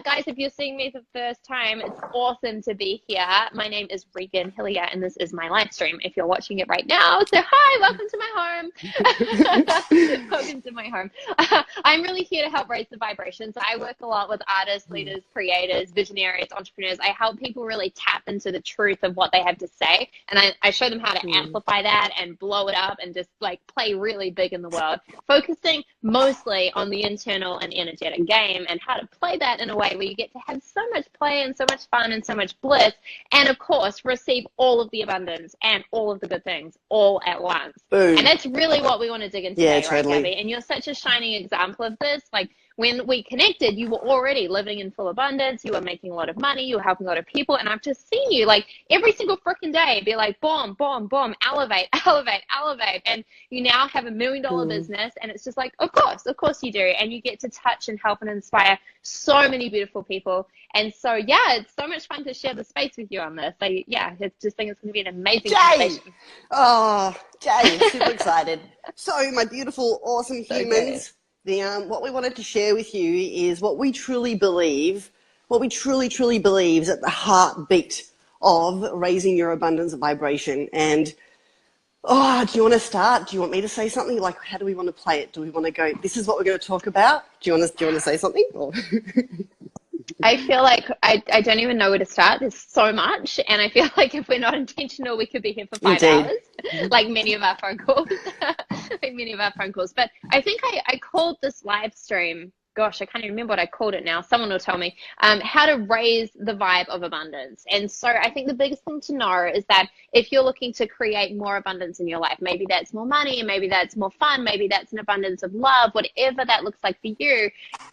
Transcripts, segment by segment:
Guys, if you're seeing me for the first time, it's awesome to be here. My name is Regan Hillier, and this is my live stream. If you're watching it right now, so hi, welcome to my home. Welcome to my home. I'm really here to help raise the vibrations. I work a lot with artists, leaders, creators, visionaries, entrepreneurs. I help people really tap into the truth of what they have to say, and I show them how to amplify that and blow it up and just like play really big in the world, focusing mostly on the internal and energetic game and how to play that in a way where you get to have so much play and so much fun and so much bliss, and of course receive all of the abundance and all of the good things all at once. Boom. And that's really what we want to dig into today, right, Gabby? And you're such a shining example of this. Like, when we connected, you were already living in full abundance. You were making a lot of money. You were helping a lot of people. And I've just seen you, like, every single freaking day be like, boom, boom, boom, elevate, elevate, elevate. And you now have $1 million business. And it's just like, of course you do. And you get to touch and help and inspire so many beautiful people. And so, yeah, it's so much fun to share the space with you on this. So, yeah, I just think it's going to be an amazing conversation. Oh, Jay, super excited. So, my beautiful, awesome humans. What we wanted to share with you is what we truly believe, what we truly believe is at the heartbeat of raising your abundance vibration. And, do you want to start? Do you want me to say something? Like, how do we want to play it? Do we want to go, this is what we're going to talk about? Do you want to say something? I feel like I don't even know where to start. There's so much. And I feel like if we're not intentional, we could be here for 5 hours, like many of our phone calls. But I think I called this live stream, gosh, I can't even remember what I called it now. Someone will tell me, how to raise the vibe of abundance. And so I think the biggest thing to know is that if you're looking to create more abundance in your life, maybe that's more money, and maybe that's more fun, maybe that's an abundance of love, whatever that looks like for you,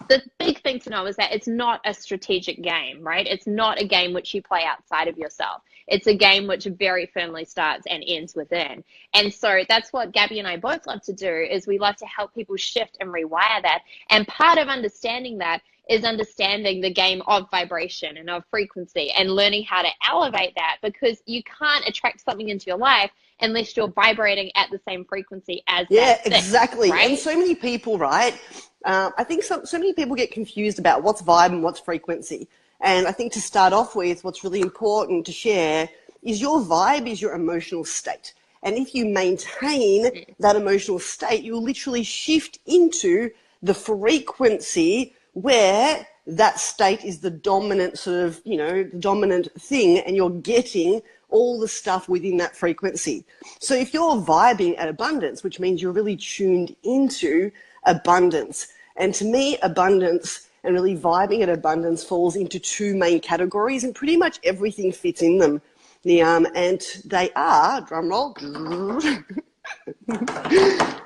the big thing to know is that it's not a strategic game, right? It's not a game which you play outside of yourself. It's a game which very firmly starts and ends within. And so that's what Gabby and I both love to do, is we love to help people shift and rewire that. And part of understanding that is understanding the game of vibration and of frequency and learning how to elevate that, because you can't attract something into your life unless you're vibrating at the same frequency as that thing, exactly. Right? And so many people, right? I think so many people get confused about what's vibe and what's frequency. And I think to start off with, what's really important to share is your vibe is your emotional state. And if you maintain that emotional state, you'll literally shift into the frequency where that state is the dominant sort of, the dominant thing, and you're getting all the stuff within that frequency. So if you're vibing at abundance, which means you're really tuned into abundance. And to me, abundance and really vibing at abundance falls into 2 main categories, and pretty much everything fits in them. And they are, drum roll,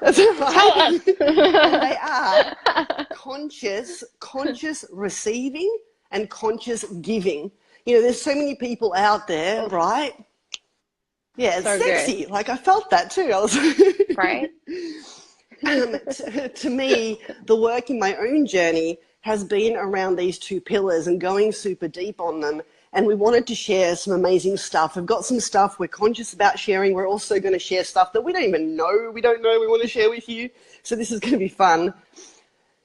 that's right. And they are conscious receiving and conscious giving. There's so many people out there, right? Yeah, it's so sexy. Good. Like, I felt that too. I was right. To me, the work in my own journey has been around these 2 pillars and going super deep on them. And we wanted to share some amazing stuff. We've got some stuff we're conscious about sharing. We're also going to share stuff that we don't even know. We want to share with you. So this is going to be fun.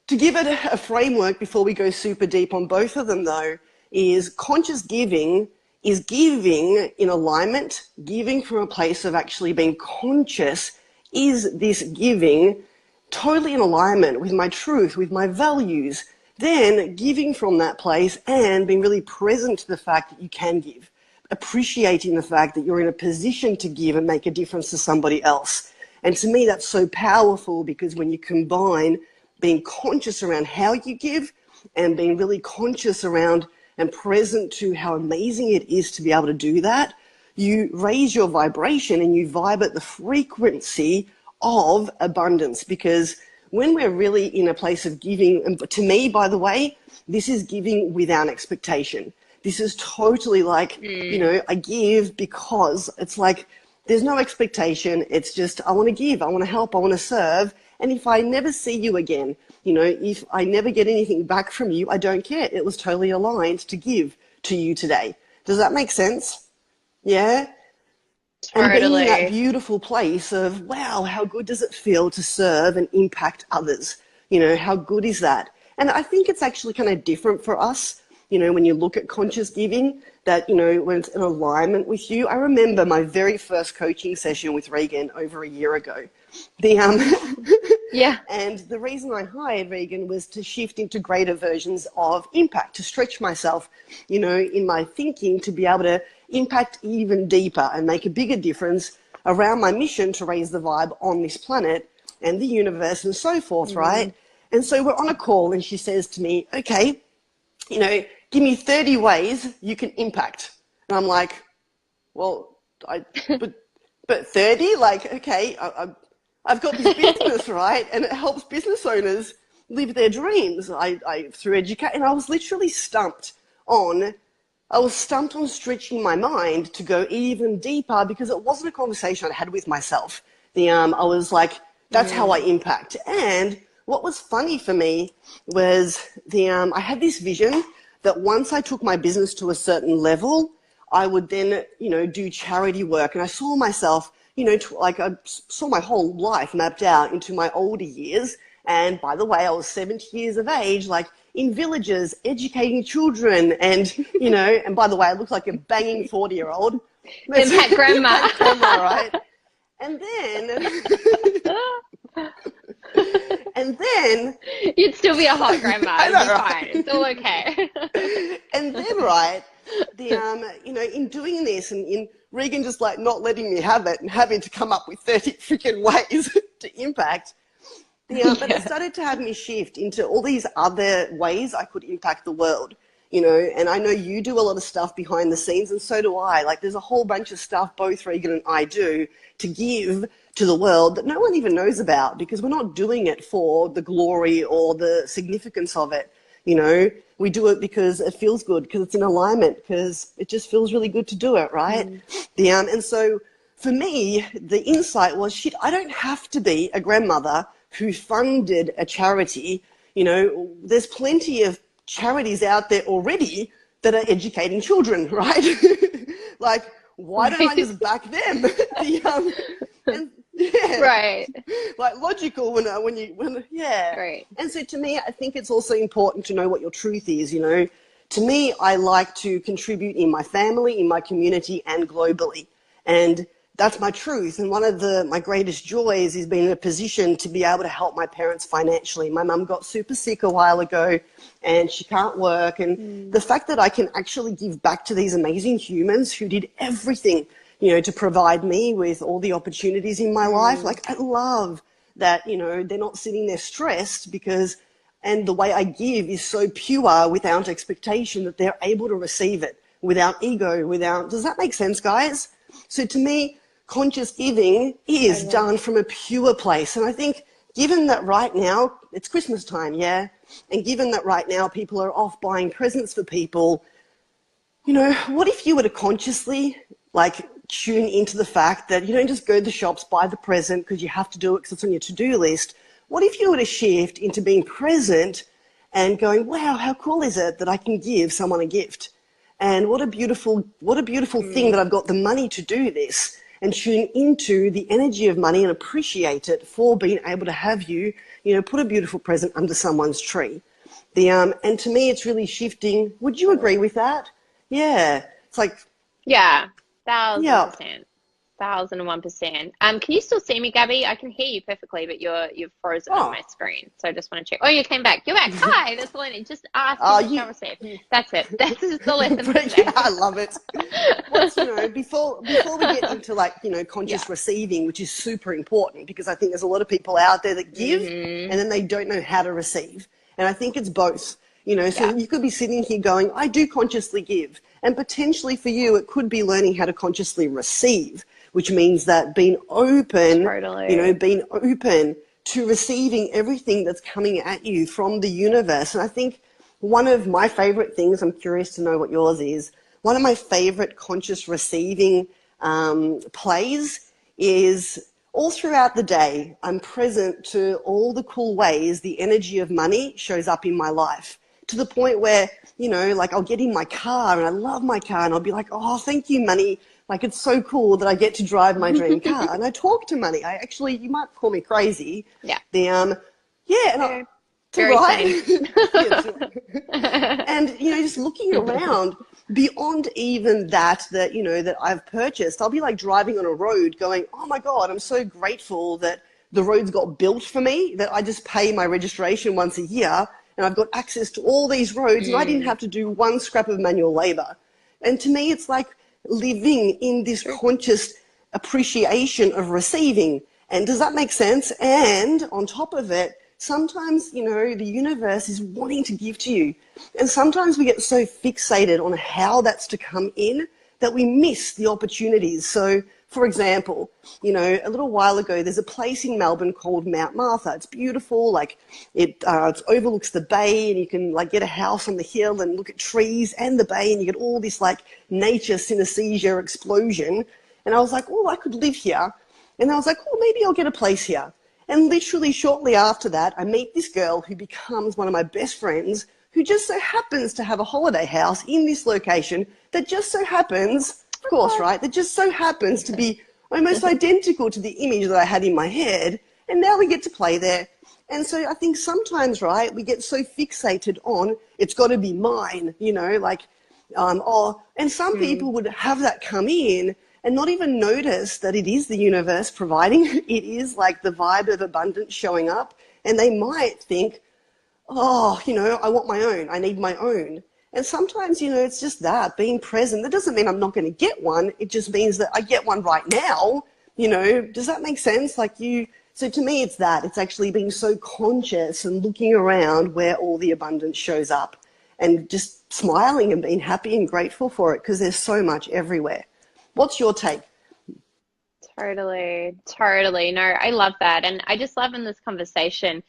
To give it a framework before we go super deep on both of them, though, is conscious giving is giving in alignment, giving from a place of actually being conscious. Is this giving totally in alignment with my truth, with my values? Then giving from that place and being really present to the fact that you can give, appreciating the fact that you're in a position to give and make a difference to somebody else. And to me, that's so powerful, because when you combine being conscious around how you give and being really conscious around and present to how amazing it is to be able to do that, you raise your vibration and you vibe at the frequency of abundance. Because when we're really in a place of giving, and to me, by the way, this is giving without expectation. This is totally like, I give because it's like there's no expectation. It's just, I want to give, I want to help, I want to serve. And if I never see you again, if I never get anything back from you, I don't care. It was totally aligned to give to you today. Does that make sense? Yeah? Totally. And being in that beautiful place of, wow, how good does it feel to serve and impact others? How good is that? And I think it's actually kind of different for us when you look at conscious giving, that, when it's in alignment with you. I remember my very first coaching session with Regan over a year ago. Yeah. And the reason I hired Regan was to shift into greater versions of impact, to stretch myself, in my thinking, to be able to impact even deeper and make a bigger difference around my mission to raise the vibe on this planet and the universe and so forth, right? And so we're on a call and she says to me, okay, give me 30 ways you can impact. And I'm like, well, but 30, like, okay, I've got this business, right? And it helps business owners live their dreams. I through education, and I was literally stumped on stretching my mind to go even deeper, because it wasn't a conversation I had with myself. I was like, that's how I impact. And what was funny for me was I had this vision that once I took my business to a certain level, I would then, do charity work. And I saw myself, I saw my whole life mapped out into my older years. And by the way, I was 70 years of age, like in villages, educating children. And, and by the way, I looked like a banging 40-year-old. Impact grandma. Impact grandma, right? And then you'd still be a hot grandma. It'd be right? fine. It's all okay. And then, right, in doing this and in Regan just like not letting me have it and having to come up with 30 freaking ways to impact, but it started to have me shift into all these other ways I could impact the world, and I know you do a lot of stuff behind the scenes, and so do I. Like, there's a whole bunch of stuff both Regan and I do to give to the world that no one even knows about, because we're not doing it for the glory or the significance of it. We do it because it feels good, because it's in alignment, because it just feels really good to do it, right? And so for me, the insight was, shit, I don't have to be a grandmother who funded a charity. There's plenty of charities out there already that are educating children, right? Like, why don't I just back them? Right. Like, logical when Right. And so to me, I think it's also important to know what your truth is. To me, I like to contribute in my family, in my community, and globally, and that's my truth. And one of my greatest joys is being in a position to be able to help my parents financially. My mum got super sick a while ago and she can't work, and the fact that I can actually give back to these amazing humans who did everything to provide me with all the opportunities in my life. Like, I love that, they're not sitting there stressed and the way I give is so pure without expectation that they're able to receive it without ego, does that make sense, guys? So to me, conscious giving is done from a pure place. And I think, given that right now, it's Christmas time, yeah? And given that right now people are off buying presents for people, what if you were to consciously, tune into the fact that you don't just go to the shops, buy the present because you have to do it because it's on your to-do list. What if you were to shift into being present and going, wow, how cool is it that I can give someone a gift? And what a beautiful thing that I've got the money to do this, and tune into the energy of money and appreciate it for being able to have you, put a beautiful present under someone's tree. And to me, it's really shifting. Would you agree with that? Yeah. It's like, yeah. 1,000%. 1,001%. Can you still see me, Gabby? I can hear you perfectly, but you've frozen on my screen. So I just want to check. Oh, you came back. You're back. Hi, that's all I need. Just ask and you shall receive. That's it. That's the lesson for today. I love it. Before we get into conscious receiving, which is super important, because I think there's a lot of people out there that give and then they don't know how to receive. And I think it's both. So you could be sitting here going, I do consciously give. And potentially for you, it could be learning how to consciously receive, which means that being open, being open to receiving everything that's coming at you from the universe. And I think one of my favorite things, I'm curious to know what yours is, one of my favorite conscious receiving plays is all throughout the day, I'm present to all the cool ways the energy of money shows up in my life. To the point where, I'll get in my car and I love my car and I'll be like, oh, thank you, money. Like, it's so cool that I get to drive my dream car. And I talk to money. You might call me crazy. Yeah. Very right? same. Yes. And, you know, just looking around beyond even that, you know, that I've purchased, I'll be like driving on a road going, oh my God, I'm so grateful that the roads got built for me, that I just pay my registration once a year and I've got access to all these roads and I didn't have to do one scrap of manual labor. And to me, it's like living in this conscious appreciation of receiving. And does that make sense? And on top of it, sometimes, you know, the universe is wanting to give to you. And sometimes we get so fixated on how that's to come in that we miss the opportunities. So, for example, you know, a little while ago, there's a place in Melbourne called Mount Martha. It's beautiful. Like it overlooks the bay and you can like get a house on the hill and look at trees and the bay and you get all this like nature synesthesia explosion. And I was like, oh, I could live here. And I was like, oh, maybe I'll get a place here. And literally shortly after that, I meet this girl who becomes one of my best friends who just so happens to have a holiday house in this location that just so happens, of course, right, that just so happens to be almost identical to the image that I had in my head. And now we get to play there. And so I think sometimes, right, we get so fixated on it's got to be mine, you know, like, and some people would have that come in and not even notice that it is the universe providing. It is like the vibe of abundance showing up. And they might think, oh, you know, I want my own. I need my own. And sometimes, you know, it's just that, being present. That doesn't mean I'm not going to get one. It just means that I get one right now. You know, does that make sense? Like so to me, it's that. It's actually being so conscious and looking around where all the abundance shows up and just smiling and being happy and grateful for it because there's so much everywhere. What's your take? Totally, totally. No, I love that. And I just love in this conversation,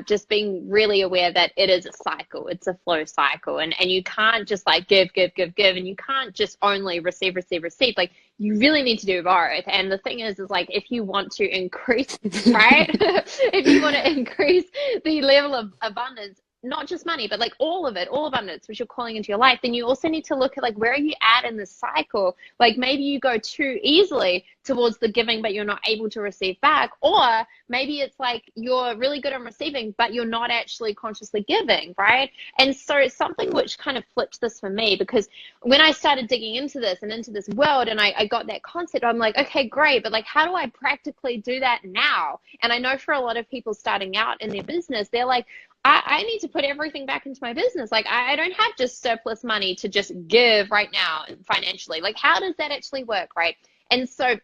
just being really aware that it is a cycle. It's a flow cycle. And you can't just like give, give, give, give. And you can't just only receive, receive, receive. Like you really need to do both. And the thing is like, if you want to increase, right? If you want to increase the level of abundance, not just money, but like all of it, all abundance, which you're calling into your life, then you also need to look at like, where are you at in the cycle? Like maybe you go too easily towards the giving, but you're not able to receive back. Or maybe it's like you're really good on receiving, but you're not actually consciously giving, right? And so it's something which kind of flipped this for me, because when I started digging into this and into this world and I got that concept, I'm like, okay, great. But like, how do I practically do that now? And I know for a lot of people starting out in their business, they're like, I need to put everything back into my business. Like I don't have just surplus money to just give right now financially. Like how does that actually work, right? And so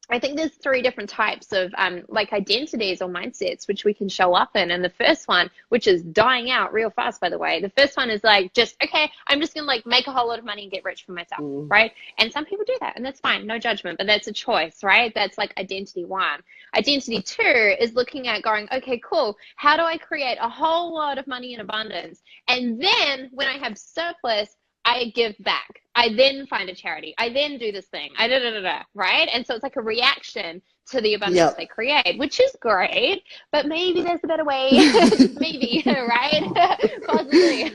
I think there's 3 different types of like identities or mindsets which we can show up in. And the first one, which is dying out real fast, by the way, the first one is like, just, okay, I'm just going to like make a whole lot of money and get rich for myself, right? And some people do that and that's fine, no judgment, but that's a choice, right? That's like identity 1. Identity 2 is looking at going, okay, cool. How do I create a whole lot of money in abundance? And then when I have surplus, I give back. I then find a charity. I then do this thing. Right? And so it's like a reaction to the abundance they create, which is great, but maybe there's a better way. Maybe, right? Possibly.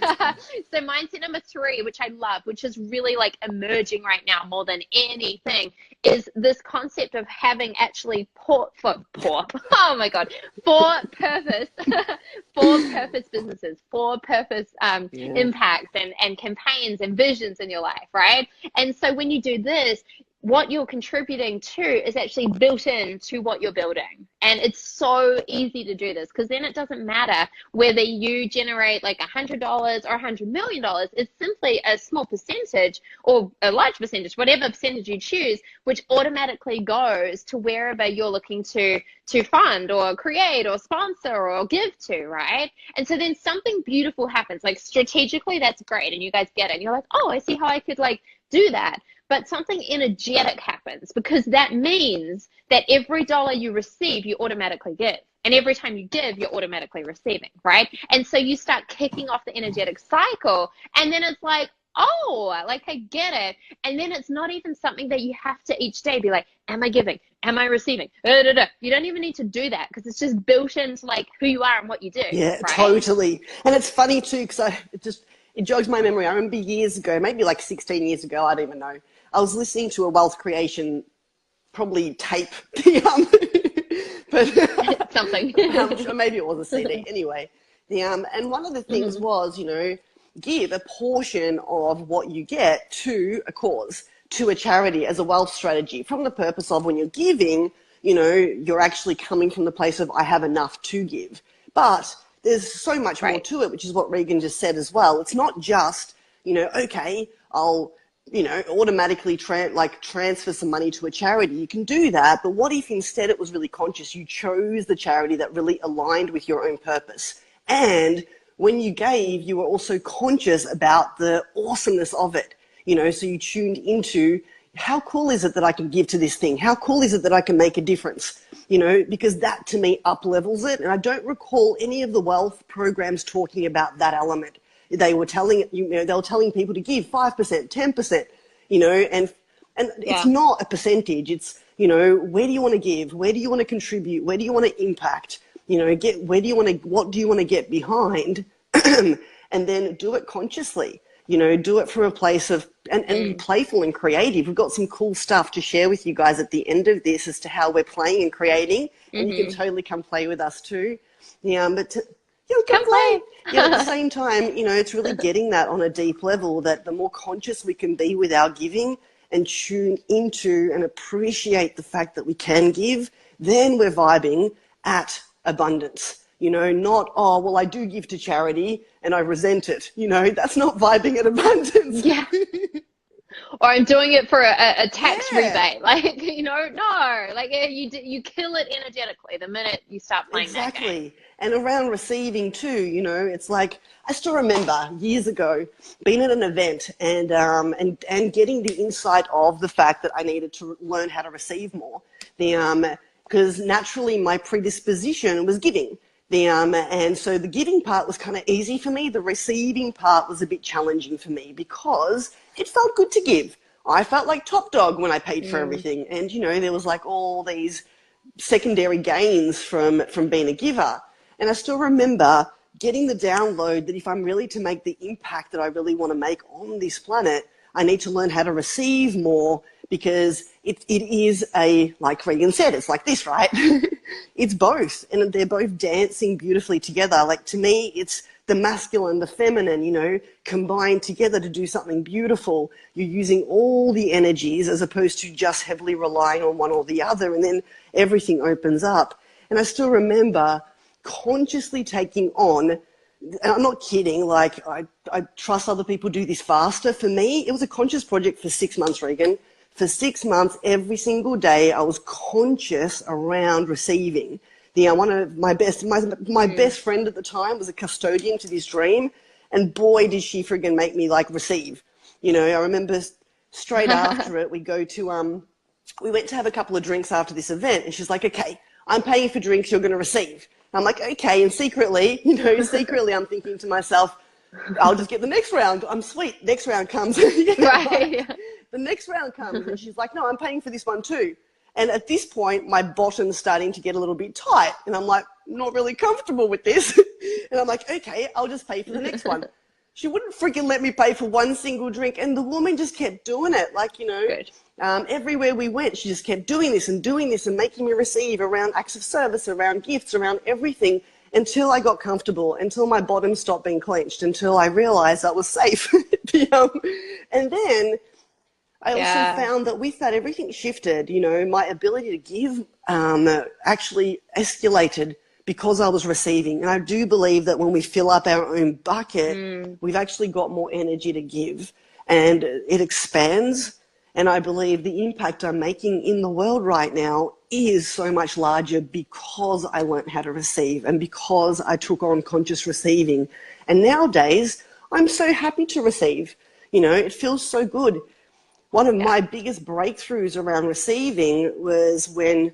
So mindset number 3, which I love, which is really like emerging right now more than anything, is this concept of having actually for purpose, for purpose businesses, for purpose impacts and campaigns and visions in your life, right? And so when you do this, what you're contributing to is actually built into what you're building. And it's so easy to do this because then it doesn't matter whether you generate like $100 or $100 million. It's simply a small percentage or a large percentage, whatever percentage you choose, which automatically goes to wherever you're looking to fund or create or sponsor or give to, right? And so then something beautiful happens. Like strategically, that's great. And you guys get it. And you're like, oh, I see how I could like do that. But something energetic happens because that means that every dollar you receive, you automatically give. And every time you give, you're automatically receiving, right? And so you start kicking off the energetic cycle. And then it's like, oh, like I get it. And then it's not even something that you have to each day be like, am I giving? Am I receiving? You don't even need to do that because it's just built into like who you are and what you do. Yeah, right? Totally. And it's funny too because it jogs my memory. I remember years ago, maybe like 16 years ago, I don't even know. I was listening to a wealth creation, probably tape, but something. Maybe it was a CD. Anyway, And one of the things was, give a portion of what you get to a cause, to a charity as a wealth strategy, from the purpose of when you're giving, you're actually coming from the place of I have enough to give. But there's so much more to it, which is what Regan just said as well. It's not just, okay, I'll, automatically transfer some money to a charity. You can do that, but what if instead it was really conscious? You chose the charity that really aligned with your own purpose. And when you gave, you were also conscious about the awesomeness of it. So you tuned into how cool is it that I can give to this thing? How cool is it that I can make a difference? Because that to me up levels it. And I don't recall any of the wealth programs talking about that element. They were telling people to give 5%, 10%, and it's not a percentage. It's, where do you want to give? Where do you want to contribute? Where do you want to impact? What do you want to get behind? And then do it consciously. Do it from a place of, and be playful and creative. We've got some cool stuff to share with you guys at the end of this as to how we're playing and creating. And you can totally come play with us too. Come play. At the same time, it's really getting that on a deep level, that the more conscious we can be with our giving and tune into and appreciate the fact that we can give, then we're vibing at abundance. Not, oh, well, I do give to charity and I resent it. That's not vibing at abundance. Yeah. Or I'm doing it for a tax rebate. You kill it energetically the minute you start playing that game. Exactly. And around receiving too, it's like, I still remember years ago being at an event and getting the insight of the fact that I needed to learn how to receive more. Because naturally my predisposition was giving. And so the giving part was kind of easy for me. The receiving part was a bit challenging for me because it felt good to give. I felt like top dog when I paid for everything. And, there was like all these secondary gains from being a giver. And I still remember getting the download that if I'm really to make the impact that I really want to make on this planet, I need to learn how to receive more, because it is like Regan said, it's like this, right? It's both, and they're both dancing beautifully together. Like, to me, it's the masculine, the feminine, combined together to do something beautiful. You're using all the energies as opposed to just heavily relying on one or the other, and then everything opens up. And I still remember consciously taking on, and I'm not kidding, like I trust other people do this faster. For me, it was a conscious project for 6 months, Regan. For 6 months, every single day, I was conscious around receiving. One of my best friend at the time was a custodian to this dream, and boy, did she friggin' make me receive. I remember straight after it, we went to have a couple of drinks after this event, and she's like, okay, I'm paying for drinks, you're going to receive. I'm like, okay, and secretly, I'm thinking to myself, I'll just get the next round. I'm sweet. Next round comes. Right. The next round comes, and she's like, no, I'm paying for this one too. And at this point, my bottom's starting to get a little bit tight, and I'm like, not really comfortable with this. And I'm like, okay, I'll just pay for the next one. She wouldn't freaking let me pay for one single drink, and the woman just kept doing it. Good. Everywhere we went, she just kept doing this and making me receive around acts of service, around gifts, around everything, until I got comfortable, until my bottom stopped being clenched, until I realized I was safe. And then I also found that with that, everything shifted. My ability to give actually escalated because I was receiving. And I do believe that when we fill up our own bucket, we've actually got more energy to give, and it expands. And I believe the impact I'm making in the world right now is so much larger because I learned how to receive and because I took on conscious receiving. And nowadays, I'm so happy to receive. It feels so good. One of my biggest breakthroughs around receiving was when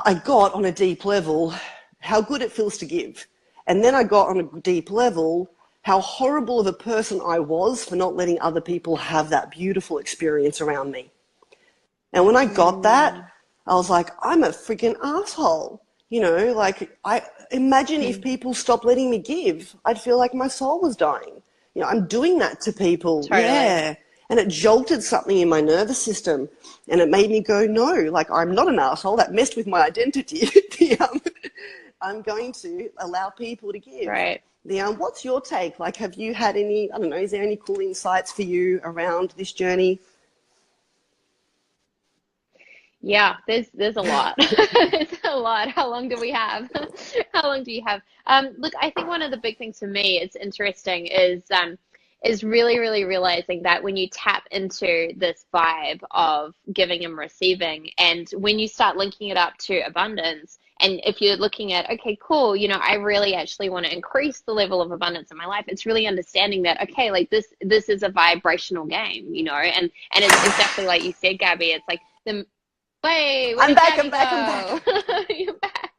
I got on a deep level how good it feels to give. And then I got on a deep level how horrible of a person I was for not letting other people have that beautiful experience around me. And when I got that, I was like, I'm a freaking asshole. I imagine if people stopped letting me give, I'd feel like my soul was dying. I'm doing that to people. Totally. Yeah. And it jolted something in my nervous system, and it made me go, no, I'm not an asshole. That messed with my identity. I'm going to allow people to give. Right. What's your take? Like, have you had any, I don't know, is there any cool insights for you around this journey? Yeah, there's a lot. It's a lot. How long do we have? How long do you have? Look, I think one of the big things for me, it's interesting, is really, really realizing that when you tap into this vibe of giving and receiving, and when you start linking it up to abundance, and if you're looking at, okay, cool, I really actually want to increase the level of abundance in my life, it's really understanding that, okay, like this is a vibrational game, and it's exactly like you said, Gabby. It's like the wait, where I'm did back, Gabby I'm back, I'm back. go? You're back.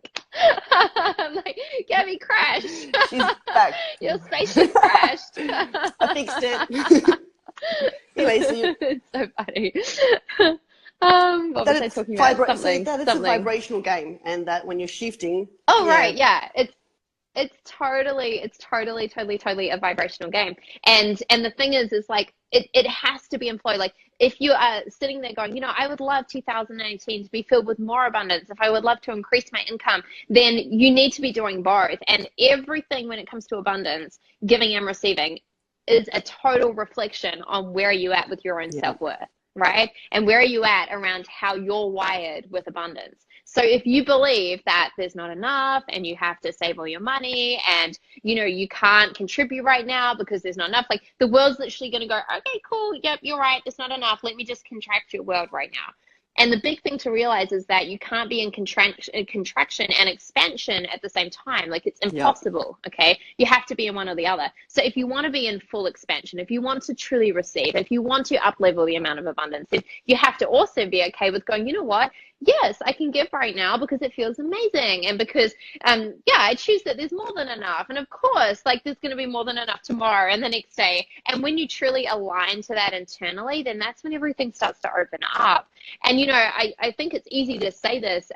I'm like, Gabby crashed. She's back. Your spaceship crashed. I fixed it. Anyway, so It's so funny. What that was I it's talking about? Something, that it's a something. vibrational game, and that when you're shifting, Oh, yeah, right, yeah. It's totally a vibrational game. And the thing is like it has to be in flow. Like if you are sitting there going, I would love 2018 to be filled with more abundance, if I would love to increase my income, then you need to be doing both. And everything when it comes to abundance, giving and receiving, is a total reflection on where you at with your own yeah, self-worth, right? And where are you at around how you're wired with abundance. So if you believe that there's not enough and you have to save all your money and, you can't contribute right now because there's not enough, like the world's literally going to go, okay, cool. Yep, you're right. There's not enough. Let me just contract your world right now. And the big thing to realize is that you can't be in contraction and expansion at the same time. Like it's yeah, impossible, okay? You have to be in one or the other. So if you want to be in full expansion, if you want to truly receive, if you want to up-level the amount of abundance, then you have to also be okay with going, you know what? Yes, I can give right now because it feels amazing. And because, I choose that there's more than enough. And of course, like there's going to be more than enough tomorrow and the next day. And when you truly align to that internally, then that's when everything starts to open up. And, I think it's easy to say this,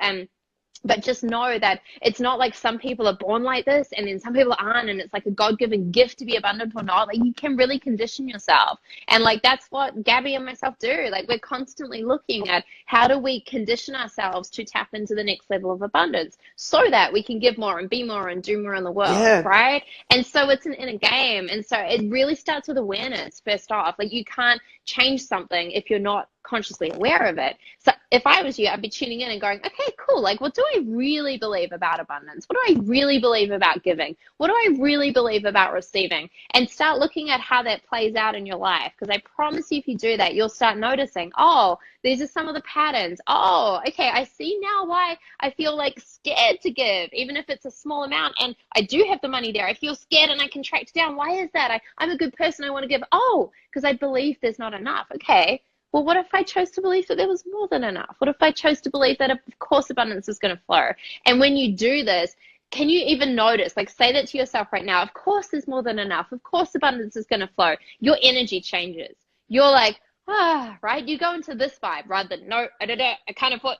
but just know that it's not like some people are born like this and then some people aren't, and it's like a God-given gift to be abundant or not. Like you can really condition yourself. And like that's what Gabby and myself do. Like we're constantly looking at how do we condition ourselves to tap into the next level of abundance so that we can give more and be more and do more in the world, yeah. right? And so it's an inner game. And so it really starts with awareness first off. Like you can't change something if you're not consciously aware of it. So if I was you, I'd be tuning in and going, okay, cool. Like, what do I really believe about abundance? What do I really believe about giving? What do I really believe about receiving? And start looking at how that plays out in your life. Because I promise you, if you do that, you'll start noticing, oh, these are some of the patterns. Oh, okay, I see now why I feel like scared to give, even if it's a small amount. And I do have the money there. I feel scared and I contract down. Why is that? I'm a good person. I want to give. Oh, because I believe there's not enough. Okay. Well, what if I chose to believe that there was more than enough? What if I chose to believe that, of course, abundance is going to flow? And when you do this, can you even notice, like say that to yourself right now, of course there's more than enough. Of course abundance is going to flow. Your energy changes. You're like, right? You go into this vibe rather than, no, I can't afford,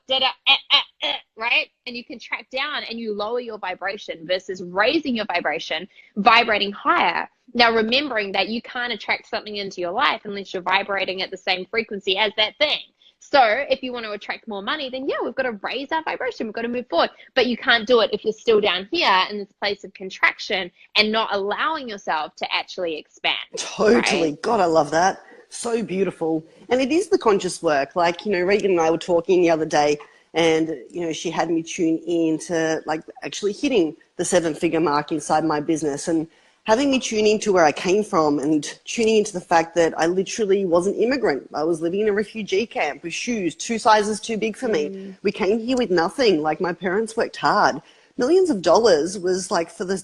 right? And you contract down and you lower your vibration versus raising your vibration, vibrating higher. Now, remembering that you can't attract something into your life unless you're vibrating at the same frequency as that thing. So if you want to attract more money, then yeah, we've got to raise our vibration. We've got to move forward. But you can't do it if you're still down here in this place of contraction and not allowing yourself to actually expand. Totally. Right? God, I love that. So beautiful. And it is the conscious work. Like, Regan and I were talking the other day, and, she had me tune in to like actually hitting the 7-figure mark inside my business, and having me tune into where I came from and tuning into the fact that I literally was an immigrant. I was living in a refugee camp with shoes 2 sizes too big for me. We came here with nothing. Like my parents worked hard. Millions of dollars was like for the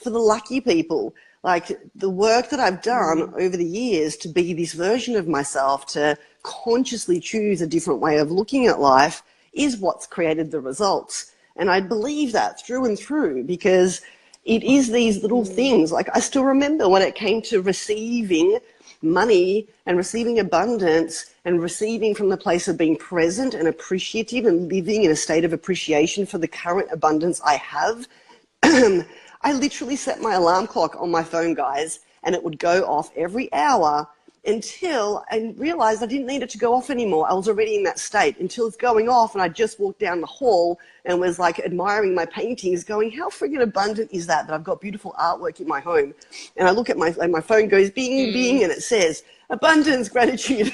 lucky people. Like the work that I've done over the years to be this version of myself, to consciously choose a different way of looking at life, is what's created the results. And I believe that through and through, because it is these little things. Like I still remember when it came to receiving money and receiving abundance and receiving from the place of being present and appreciative and living in a state of appreciation for the current abundance I have. I literally set my alarm clock on my phone, guys, and it would go off every hour until I realized I didn't need it to go off anymore. I was already in that state until it's going off, and I just walked down the hall and was like admiring my paintings, going, how friggin' abundant is that I've got beautiful artwork in my home. And I look at my phone goes bing, bing, and it says abundance, gratitude.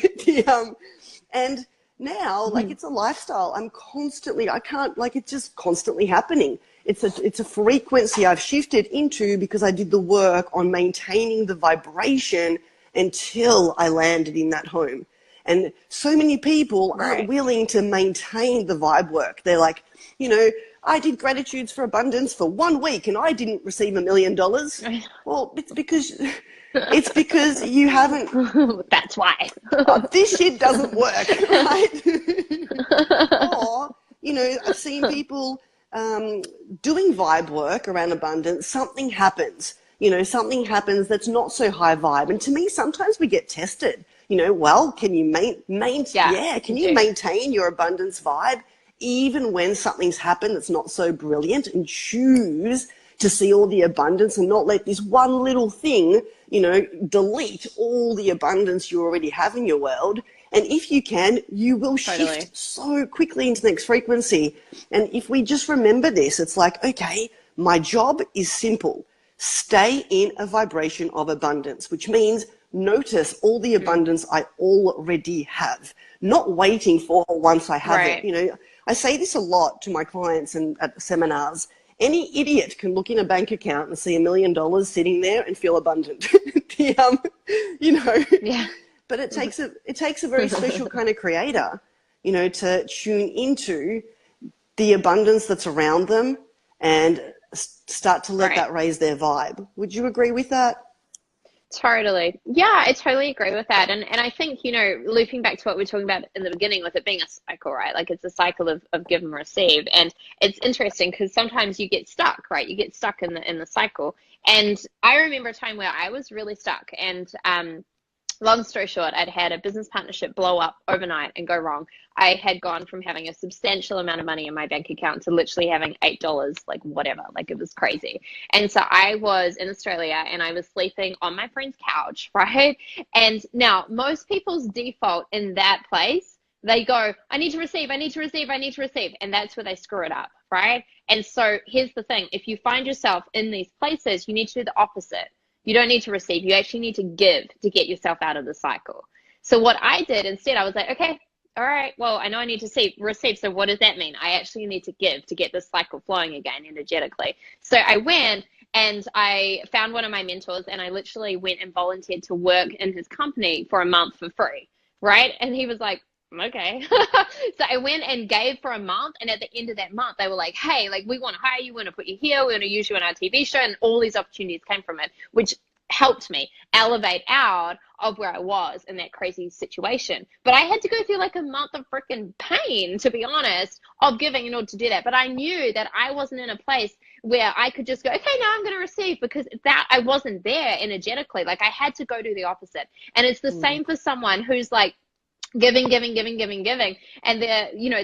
And now, like, it's a lifestyle. It's just constantly happening. It's a frequency I've shifted into because I did the work on maintaining the vibration until I landed in that home. And so many people aren't willing to maintain the vibe work. They're like, I did gratitudes for abundance for 1 week and I didn't receive $1 million. Well, it's because you haven't. That's why. This shit doesn't work, right? Or, I've seen people doing vibe work around abundance. Something happens. Something happens that's not so high vibe. And to me, sometimes we get tested. Can you maintain your abundance vibe even when something's happened that's not so brilliant, and choose to see all the abundance and not let this one little thing, delete all the abundance you already have in your world. And if you can, you will shift so quickly into the next frequency. And if we just remember this, it's like, okay, my job is simple. Stay in a vibration of abundance, which means notice all the abundance I already have, not waiting for once I have it. I say this a lot to my clients and at seminars. Any idiot can look in a bank account and see $1 million sitting there and feel abundant. But it takes a very special kind of creator, to tune into the abundance that's around them and start to let that raise their vibe. Would you agree with that? Totally. Yeah, I totally agree with that. And I think, looping back to what we were talking about in the beginning with it being a cycle, right? Like, it's a cycle of give and receive. And it's interesting because sometimes you get stuck, right? You get stuck in the cycle. And I remember a time where I was really stuck, and long story short, I'd had a business partnership blow up overnight and go wrong. I had gone from having a substantial amount of money in my bank account to literally having $8, like whatever, like it was crazy. And so I was in Australia and I was sleeping on my friend's couch, right? And now most people's default in that place, they go, I need to receive, I need to receive, I need to receive. And that's where they screw it up, right? And so here's the thing. If you find yourself in these places, you need to do the opposite. You don't need to receive. You actually need to give to get yourself out of the cycle. So what I did instead, I was like, okay, all right, well, I know I need to receive. So what does that mean? I actually need to give to get this cycle flowing again energetically. So I went and I found one of my mentors, and I literally went and volunteered to work in his company for a month for free, right? And he was like, okay. So I went and gave for a month, and at the end of that month they were like, hey, like, we want to hire you, we want to put you here, we want to use you in our TV show, and all these opportunities came from it, which helped me elevate out of where I was in that crazy situation. But I had to go through like a month of freaking pain, to be honest, of giving in order to do that. But I knew that I wasn't in a place where I could just go, okay, now I'm going to receive, because that I wasn't there energetically. Like, I had to go do the opposite. And it's the same for someone who's like, giving, and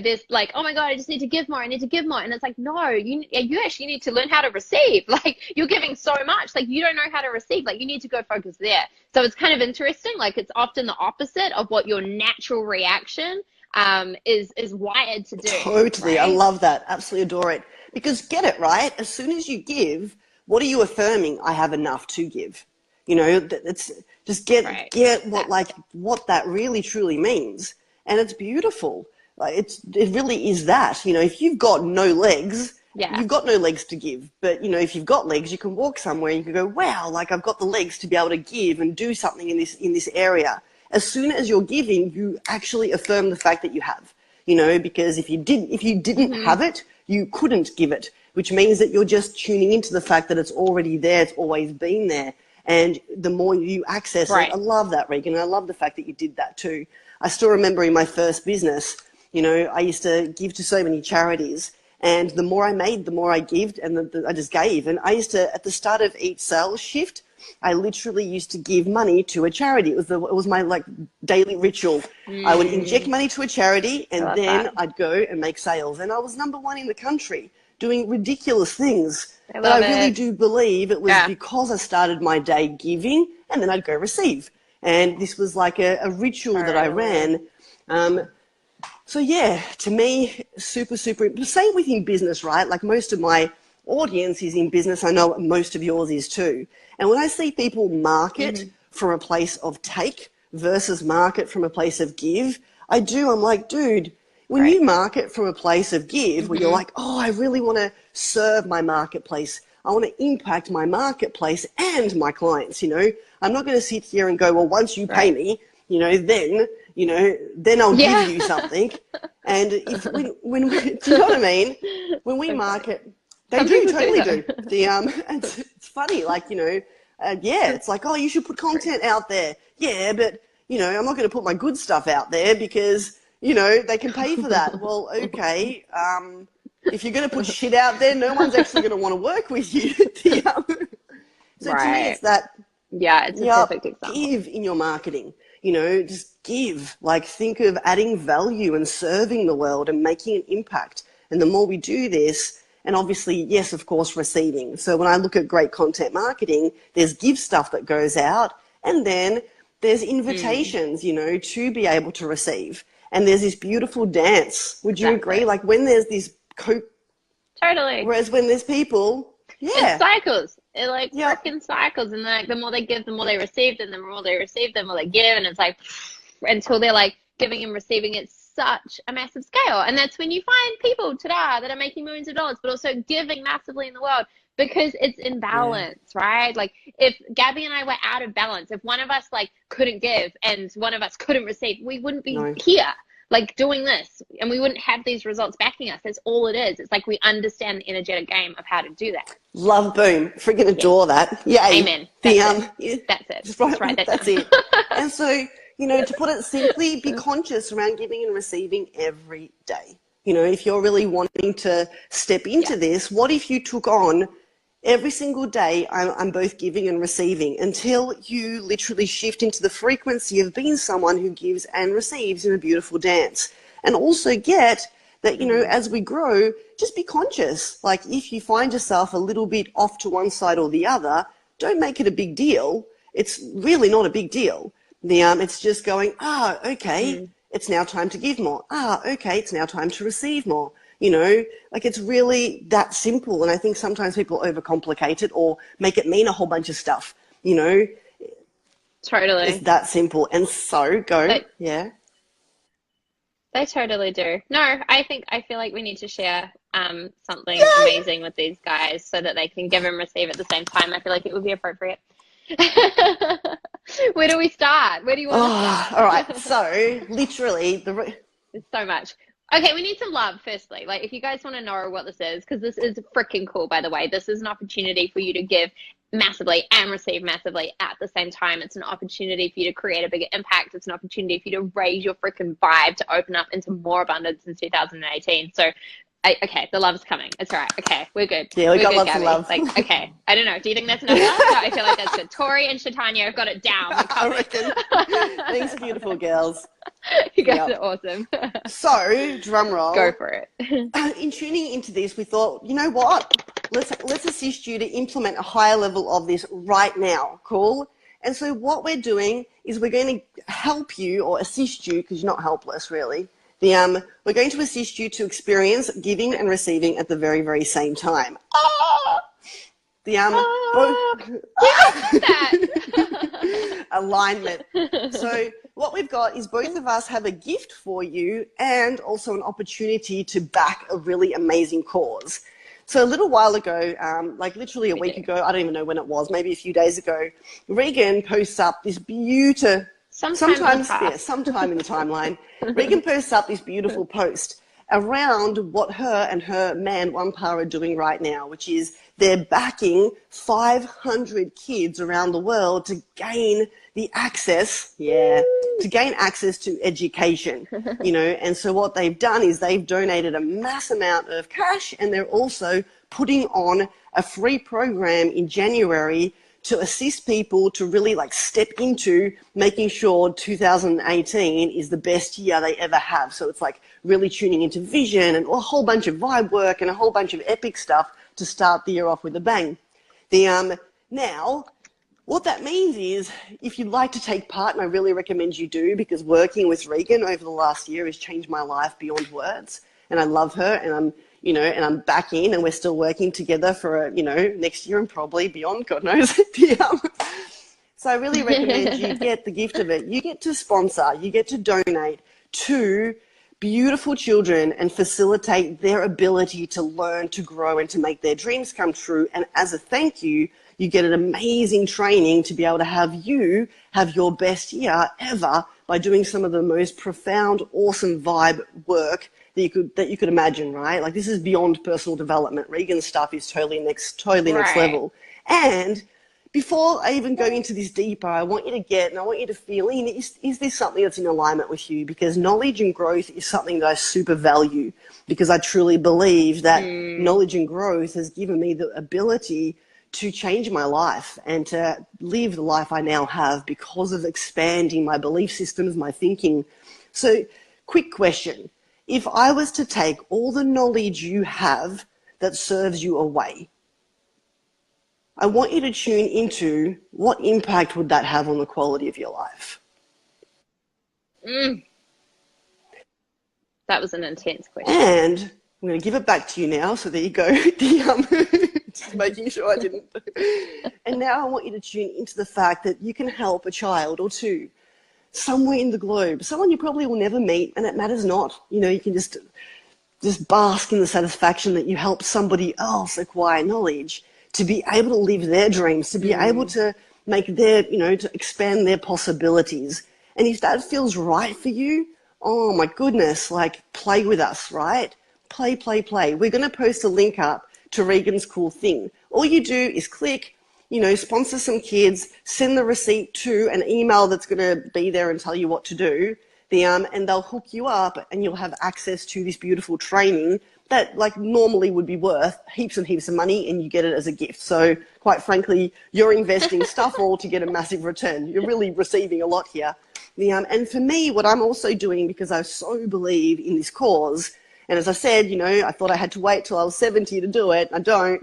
there's like, oh my god, I just need to give more, I need to give more. And it's like, no, you actually need to learn how to receive. Like, you're giving so much, like, you don't know how to receive, like, you need to go focus there. So it's kind of interesting, like, it's often the opposite of what your natural reaction is wired to do. Totally. Right? I love that. Absolutely adore it. Because get it right, as soon as you give, what are you affirming? I have enough to give. It's just get what that really truly means. And it's beautiful. Like, it really is that. If you've got no legs, you've got no legs to give. But if you've got legs, you can walk somewhere, you can go, wow, like, I've got the legs to be able to give and do something in this area. As soon as you're giving, you actually affirm the fact that you have. Because if you didn't have it, you couldn't give it, which means that you're just tuning into the fact that it's already there, it's always been there. And the more you access it, I love that, Regan. I love the fact that you did that too. I still remember in my first business, I used to give to so many charities, and the more I made, the more I gave, and I just gave. And I used to, at the start of each sales shift, I literally used to give money to a charity. It was my like daily ritual. I would inject money to a charity, and then I'd go and make sales. And I was #1 in the country, doing ridiculous things. But I really do believe it was because I started my day giving, and then I'd go receive. And this was like a ritual that I ran. So yeah, to me, super, super, same with in business, right? Like most of my audience is in business. I know most of yours is too. And when I see people market from a place of take versus market from a place of give, I'm like, dude, when you market from a place of give, where you're like, oh, I really want to serve my marketplace. I want to impact my marketplace and my clients, I'm not going to sit here and go, well, once you pay me, then I'll give you something. And if when do you know what I mean? When we market, they totally do. It's funny, like, it's like, oh, you should put content out there. Yeah, but, I'm not going to put my good stuff out there because, they can pay for that. Well, okay. If you're going to put shit out there, no one's actually going to want to work with you. So to me, it's that. Yeah, it's a perfect example. Give in your marketing. Just give. Like, think of adding value and serving the world and making an impact. And the more we do this, and obviously, yes, of course, receiving. So when I look at great content marketing, there's give stuff that goes out, and then there's invitations, to be able to receive. And there's this beautiful dance. Would you agree? Like when there's this Totally. Whereas when there's people, it cycles. It like freaking cycles, and like the more they give, the more they receive, and the more they receive, the more they give, and it's like until they're like giving and receiving at such a massive scale. And that's when you find people today that are making millions of dollars, but also giving massively in the world because it's in balance, right? Like if Gabby and I were out of balance, if one of us like couldn't give and one of us couldn't receive, we wouldn't be here. Like doing this, and we wouldn't have these results backing us. That's all it is. It's like we understand the energetic game of how to do that. Love, boom. Freaking adore that. Yeah. Amen. That's it. That's right. That's it. And so, to put it simply, be conscious around giving and receiving every day. If you're really wanting to step into this, what if you took on every single day, I'm both giving and receiving, until you literally shift into the frequency of being someone who gives and receives in a beautiful dance. And also get that, as we grow, just be conscious. Like if you find yourself a little bit off to one side or the other, don't make it a big deal. It's really not a big deal. It's just going, okay, it's now time to give more. Okay, it's now time to receive more. Like it's really that simple. And I think sometimes people overcomplicate it or make it mean a whole bunch of stuff, Totally. It's that simple. And so They totally do. No, I feel like we need to share something amazing with these guys so that they can give and receive at the same time. I feel like it would be appropriate. Where do we start? Where do you want to start? All right. So literally There's so much. Okay, we need some love, firstly. Like, if you guys want to know what this is, because this is freaking cool, by the way. This is an opportunity for you to give massively and receive massively at the same time. It's an opportunity for you to create a bigger impact. It's an opportunity for you to raise your freaking vibe to open up into more abundance in 2018. So, okay, the love's coming. It's all right. Okay, we're good. Yeah, we're got lots of love. Like, okay, I don't know. Do you think that's enough love? No, I feel like that's good. Tori and Shatanya have got it down. I reckon. Thanks, beautiful girls. You guys are awesome. So, drum roll. Go for it. In tuning into this, we thought, you know what? Let's assist you to implement a higher level of this right now. Cool? And so what we're doing is we're going to help you or assist you, because you're not helpless, really. We're going to assist you to experience giving and receiving at the very, very same time. Alignment. So what we've got is both of us have a gift for you and also an opportunity to back a really amazing cause. So a little while ago, like literally a week ago, I don't even know when it was, maybe a few days ago, Regan posts up this beautiful, sometime in the timeline, Regan posts up this beautiful post around what her and her man Wampar are doing right now, which is they're backing 500 kids around the world to gain the access, to gain access to education, and so what they've done is they've donated a mass amount of cash, and they're also putting on a free program in January to assist people to really like step into making sure 2018 is the best year they ever have. So it's like really tuning into vision and a whole bunch of vibe work and a whole bunch of epic stuff to start the year off with a bang. Now, What that means is if you'd like to take part, and I really recommend you do, because working with Regan over the last year has changed my life beyond words. And I love her, and I'm back in, and we're still working together for, next year and probably beyond, God knows. So I really recommend you get the gift of it. You get to sponsor, you get to donate to beautiful children and facilitate their ability to learn, to grow, and to make their dreams come true. And as a thank you, you get an amazing training to be able to have you have your best year ever by doing some of the most profound, awesome vibe work that you could imagine, right? Like, this is beyond personal development. Regan's stuff is totally next level. And before I even go into this deeper, I want you to feel in, is this something that's in alignment with you? Because knowledge and growth is something that I super value, because I truly believe that knowledge and growth has given me the ability to change my life and to live the life I now have because of expanding my belief systems, my thinking. So, quick question. If I was to take all the knowledge you have that serves you away, I want you to tune into what impact would that have on the quality of your life? That was an intense question. And I'm going to give it back to you now. So there you go. Just making sure I didn't. And now I want you to tune into the fact that you can help a child or two somewhere in the globe, someone you probably will never meet, and it matters not. You can just bask in the satisfaction that you help somebody else acquire knowledge to be able to live their dreams, to be able to make their, to expand their possibilities. And if that feels right for you, oh my goodness, like, play with us, right? Play. We're going to post a link up to Regan's cool thing. All you do is click, sponsor some kids, send the receipt to an email that's going to be there and tell you what to do, and they'll hook you up, and you'll have access to this beautiful training that, like, normally would be worth heaps and heaps of money, and you get it as a gift. So quite frankly, you're investing stuff all to get a massive return. You're really receiving a lot here. And for me, what I'm also doing, because I so believe in this cause, and as I said, I thought I had to wait till I was 70 to do it. I don't.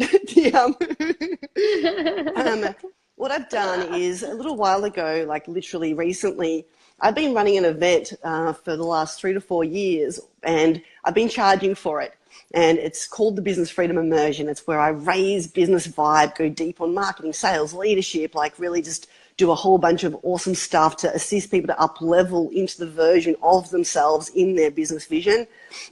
What I've done is, a little while ago, like literally recently, I've been running an event for the last 3 to 4 years, and I've been charging for it. And it's called the Business Freedom Immersion. It's where I raise business vibe, go deep on marketing, sales, leadership, like really just do a whole bunch of awesome stuff to assist people to up level into the version of themselves in their business vision.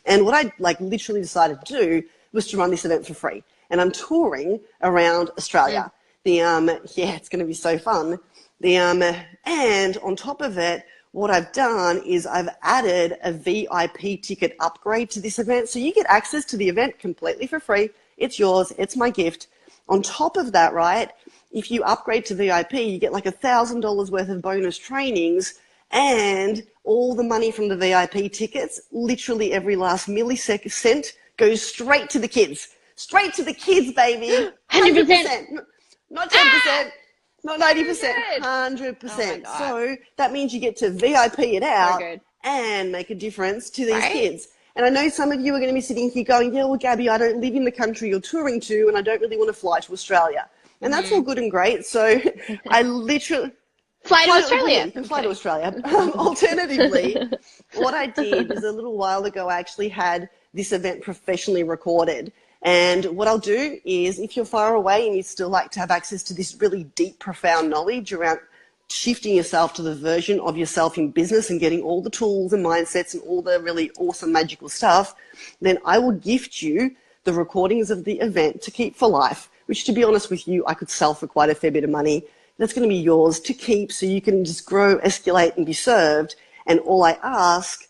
And what I literally decided to do was to run this event for free. And I'm touring around Australia. It's going to be so fun. And on top of it, what I've done is I've added a VIP ticket upgrade to this event. So you get access to the event completely for free. It's yours. It's my gift. On top of that, right, if you upgrade to VIP, you get like $1,000 worth of bonus trainings, and all the money from the VIP tickets, literally every last millisecond, goes straight to the kids. Straight to the kids, baby. 100%. Not 10%. Not 90%, 100%. Oh, so that means you get to VIP it out and make a difference to these kids. And I know some of you are going to be sitting here going, yeah, well, Gabby, I don't live in the country you're touring to, and I don't really want to fly to Australia. And that's all good and great. So I literally... Fly to Australia. You can fly to Australia. Alternatively, what I did is a little while ago, I actually had this event professionally recorded. And what I'll do is, if you're far away and you'd still like to have access to this really deep, profound knowledge around shifting yourself to the version of yourself in business and getting all the tools and mindsets and all the really awesome, magical stuff, then I will gift you the recordings of the event to keep for life, which, to be honest with you, I could sell for quite a fair bit of money. That's going to be yours to keep so you can just grow, escalate, and be served. And all I ask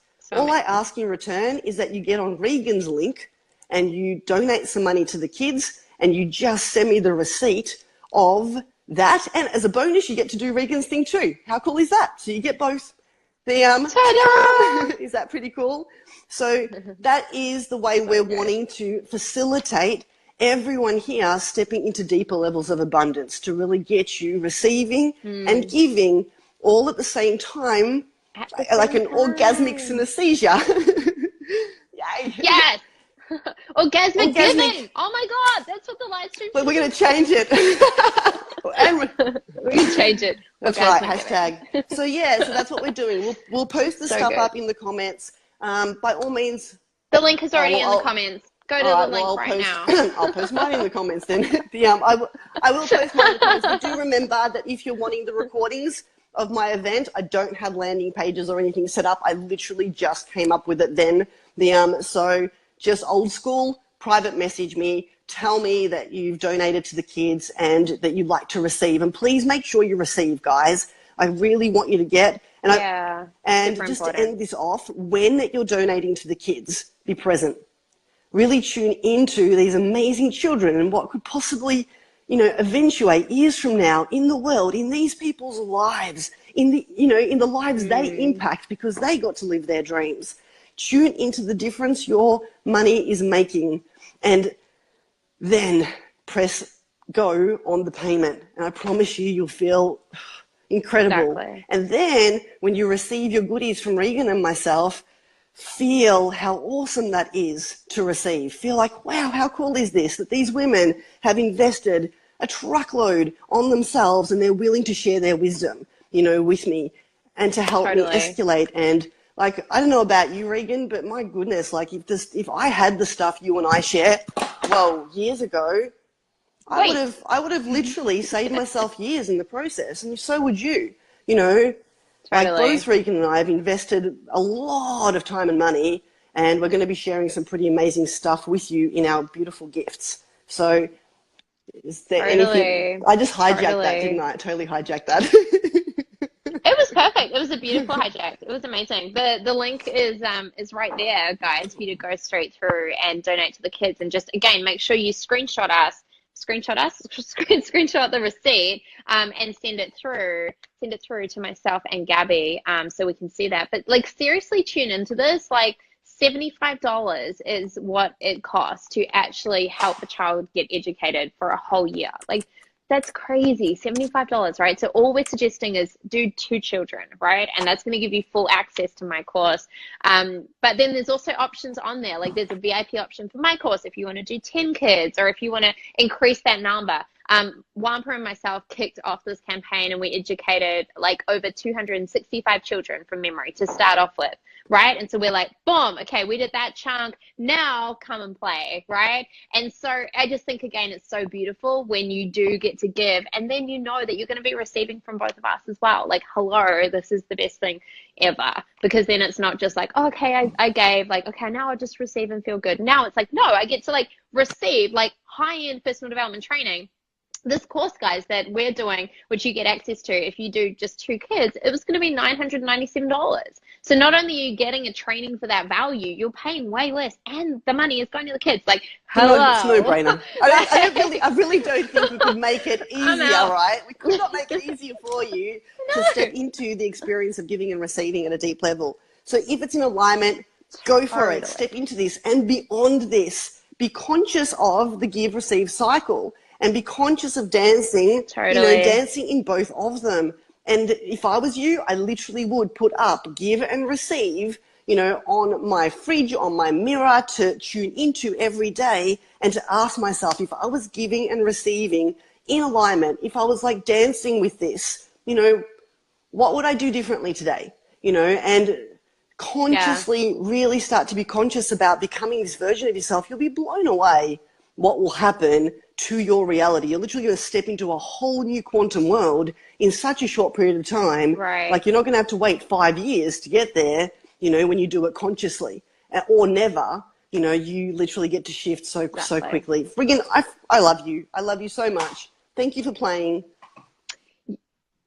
in return is that you get on Regan's link and you donate some money to the kids, and you just send me the receipt of that. And as a bonus, you get to do Regan's thing too. How cool is that? So you get both. Is that pretty cool? So that is the way we're wanting to facilitate everyone here stepping into deeper levels of abundance, to really get you receiving and giving all at the same time, like an orgasmic synesthesia. Yay. Yes. Orgasmic giving. Oh my God, that's what the live stream. But we're going to change it. And We can change it. that's right, hashtag. So yeah, so that's what we're doing. We'll post the stuff up in the comments. By all means. The link is already in the comments. Go to the link right now. I'll post mine in the comments then. I will post mine in the comments. But do remember that if you're wanting the recordings of my event, I don't have landing pages or anything set up. I literally just came up with it then. So just old school, private message me. Tell me that you've donated to the kids and that you'd like to receive. And please make sure you receive, guys. I really want you to get. And just to end this off, when you're donating to the kids, be present. Really tune into these amazing children and what could possibly, eventuate years from now in the world, in these people's lives, in the lives they impact because they got to live their dreams. Tune into the difference your money is making and then press go on the payment. And I promise you'll feel incredible. Exactly. And then when you receive your goodies from Regan and myself, feel how awesome that is to receive. Feel like, wow, how cool is this that these women have invested a truckload on themselves and they're willing to share their wisdom, with me and to help me escalate. And like, I don't know about you, Regan, but my goodness, like if I had the stuff you and I share, years ago, I would have literally saved myself years in the process, and so would you. Like both Regan and I have invested a lot of time and money, and we're going to be sharing some pretty amazing stuff with you in our beautiful gifts. So is there anything? I just hijacked that, didn't I? I totally hijacked that. It was perfect. It was a beautiful hijack. It was amazing. The link is right there, guys, for you to go straight through and donate to the kids. And just, again, make sure you screenshot the receipt and send it through to myself and Gabby so we can see that. But like, seriously, tune into this. Like, $75 is what it costs to actually help a child get educated for a whole year. Like, that's crazy. $75, right? So all we're suggesting is do 2 children, right? And that's going to give you full access to my course. But then there's also options on there. Like, there's a VIP option for my course if you want to do 10 kids or if you want to increase that number. Wampa and myself kicked off this campaign and we educated like over 265 children from memory to start off with, right? And so we're like, boom, okay, we did that chunk, now come and play, right? And so I just think, again, it's so beautiful when you do get to give and then you know that you're going to be receiving from both of us as well. Like, hello, this is the best thing ever, because then it's not just like, oh, okay, I gave, like, okay, now I'll just receive and feel good. Now it's like, no, I get to like receive like high-end personal development training. This course, guys, that we're doing, which you get access to if you do just 2 kids, it was going to be $997. So not only are you getting a training for that value, you're paying way less, and the money is going to the kids. Like, hello. It's no brainer. I really don't think we could make it easier, right? We could not make it easier for you to step into the experience of giving and receiving at a deep level. So if it's in alignment, go for it. Step into this, and beyond this, be conscious of the give, receive cycle. And be conscious of dancing, dancing in both of them. And if I was you, I literally would put up give and receive, on my fridge, on my mirror to tune into every day and to ask myself, if I was giving and receiving in alignment, if I was like dancing with this, what would I do differently today? And consciously really start to be conscious about becoming this version of yourself. You'll be blown away what will happen to your reality. You're literally going to step into a whole new quantum world in such a short period of time. Right. Like, you're not going to have to wait 5 years to get there, when you do it consciously, or never. You literally get to shift so quickly. Regan, I love you. I love you so much. Thank you for playing.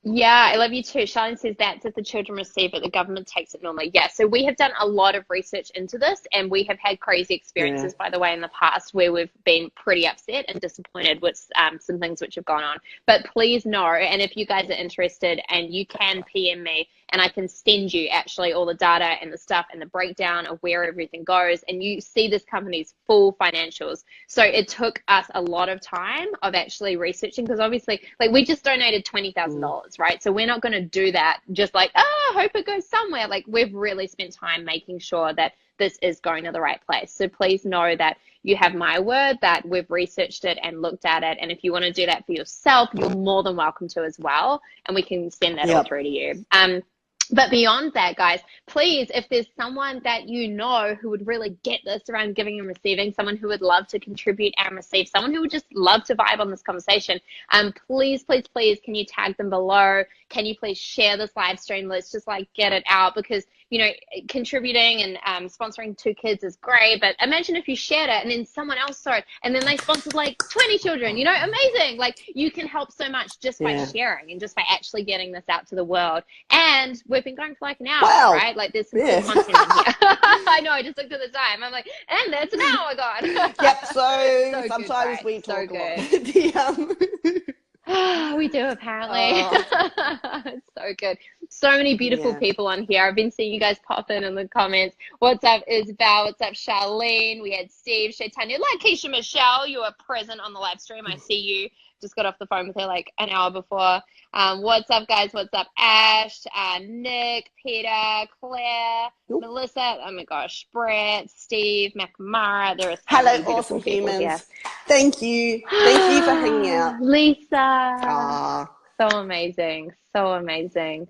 Yeah, I love you too. Charlene says that's if the children receive it, the government takes it normally. Yeah, so we have done a lot of research into this, and we have had crazy experiences, by the way, in the past where we've been pretty upset and disappointed with some things which have gone on. But please know, and if you guys are interested, and you can PM me, and I can send you actually all the data and the stuff and the breakdown of where everything goes, and you see this company's full financials. So it took us a lot of time of actually researching, because obviously, like, we just donated $20,000, right? So we're not going to do that just like, hope it goes somewhere. Like, we've really spent time making sure that this is going to the right place. So please know that you have my word that we've researched it and looked at it. And if you want to do that for yourself, you're more than welcome to as well. And we can send that all through to you. But beyond that, guys, please, if there's someone that you know who would really get this around giving and receiving, someone who would love to contribute and receive, someone who would just love to vibe on this conversation, please, please, please, can you tag them below? Can you please share this live stream? Let's just like get it out, because, you know, contributing and sponsoring 2 kids is great. But imagine if you shared it and then someone else saw it and then they sponsored like 20 children, you know, amazing. Like, you can help so much just by sharing and just by actually getting this out to the world. And we've been going for like an hour, right? Like, there's some cool content in here. I know, I just looked at the time. I'm like, and that's an hour gone. Yep, so sometimes good, right? We talk a lot. We do, apparently. It's so good. So many beautiful people on here. I've been seeing you guys pop in the comments. What's up, Isabel? What's up, Charlene? We had Steve, Shaitanya, like Keisha Michelle. You were present on the live stream. I see you. Just got off the phone with her like an hour before. What's up, guys? What's up, Ash, Nick, Peter, Claire, Melissa, oh my gosh, Brett, Steve, McMara. There are so hello, awesome humans. Here. Thank you. Thank you for hanging out. Lisa. So amazing. So amazing.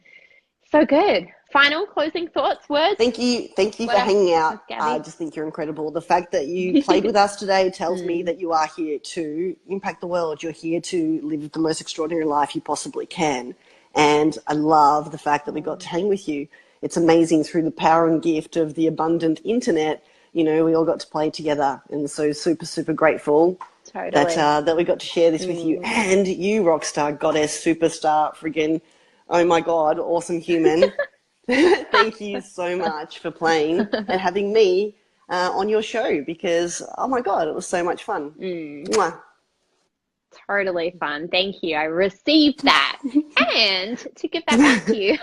So good. Final closing thoughts, words? Thank you for hanging out. I just think you're incredible. The fact that you played with us today tells me that you are here to impact the world. You're here to live the most extraordinary life you possibly can. And I love the fact that we got to hang with you. It's amazing, through the power and gift of the abundant internet, you know, we all got to play together. And so super, super grateful that we got to share this with you. And you, rockstar, goddess, superstar, friggin', oh my God, awesome human. Thank you so much for playing and having me on your show, because, oh my God, it was so much fun. Mwah. Totally fun. Thank you. I received that. And to give that back to you,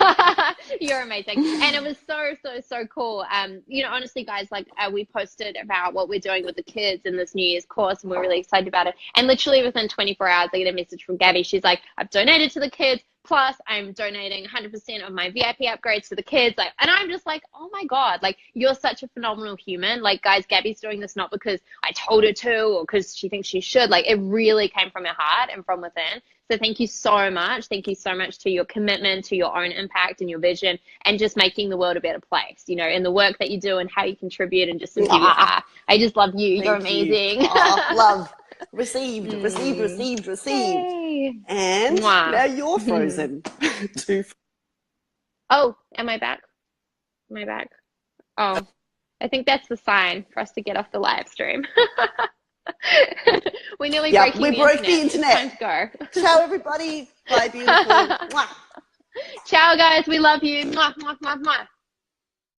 you're amazing. And it was so, so, so cool. You know, honestly, guys, like we posted about what we're doing with the kids in this New Year's course, and we're really excited about it. And literally within 24 hours, I get a message from Gabby. She's like, I've donated to the kids. Plus, I'm donating 100% of my VIP upgrades to the kids. Like, and I'm just like, oh my God, like, you're such a phenomenal human. Like, guys, Gabby's doing this not because I told her to or because she thinks she should. Like, it really came from her heart and from within. So thank you so much. Thank you so much to your commitment, to your own impact and your vision, and just making the world a better place, you know, in the work that you do and how you contribute, and just who you are. I just love you. You're amazing. Love. Received. Yay. And now you're frozen. Oh, am I back? Am I back? Oh, I think that's the sign for us to get off the live stream. We nearly broke the internet. Time to go. Ciao, everybody. Bye, beautiful. Ciao, guys. We love you. Mwah, mwah, mwah, mwah.